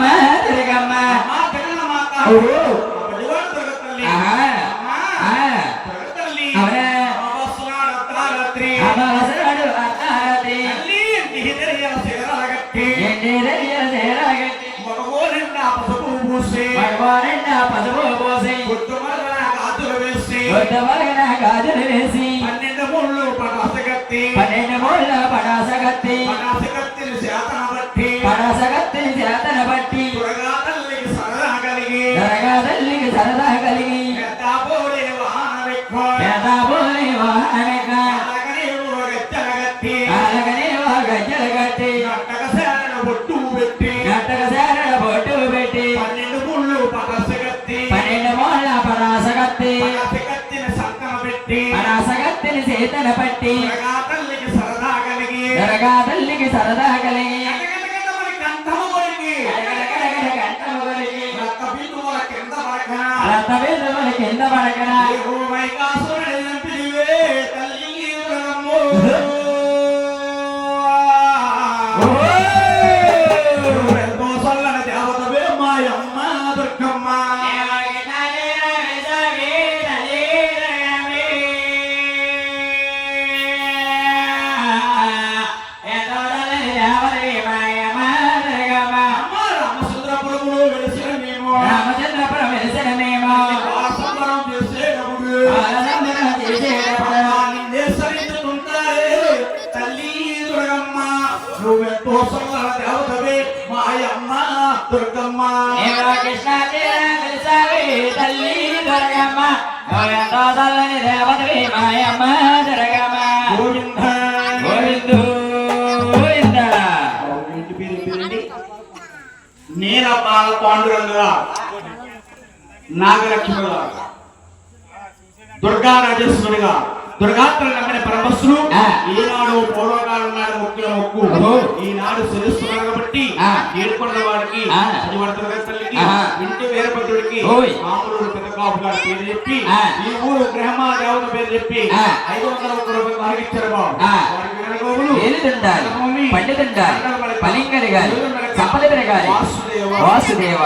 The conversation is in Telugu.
మాయమ్మ దుర్గమ్మ ఓహో గాజులు వేసి 12 ముళ్ళు పటాసగత్తి పటాసగత్తిని చేతన బట్టి దొరగా తల్లికి సరదా కలిగి గజ్జలు కట్టి నట్టక సారణ బొట్టు పెట్టి 12 ముళ్ళ పటాసగత్తి పటాసగత్తిని చేతన పట్టి దొరగా తల్లికి సరదా కలిగి రక్తబిందువుల కింద పడకనా దేవతవే మాయమ్మ దుర్గమ్మ రామచంద్రపురం వెలిసిన మేము తల్లి దుర్గమ్మ నువ్వెంతో సొందర దేవతవే మాయమ్మ దుర్గమ్మ కృష్ణ తల్లి దుర్గమ్మ నువ్వెంతో చల్లని దేవతవే మాయమ్మ దుర్గమ్మ గోవింద గోవిందు గోవింద ఇంటి పేరు పేరండి నీలపాల పాండురంగుగా నాగలక్ష్మిగా దుర్గా రాజేశ్వరిగా దుర్గాత్ర నమ్మిన పరమస్సులు ఈనాడు పూర్వకాలం నాడు మొక్కుల మొక్కు ఈనాడు శిరస్సున్నారు కాబట్టి ఏడుకొండ వారికి దుర్గా తల్లికి ఇంటి వీరభద్రుడికి మామూలు పెద్దకాపు గారి పేరు చెప్పి ఈ ఊరు గ్రహమా దేవత పేరు చెప్పి 501 రూపాయలు వారికి ఇచ్చారు బాబు వాసుదేవ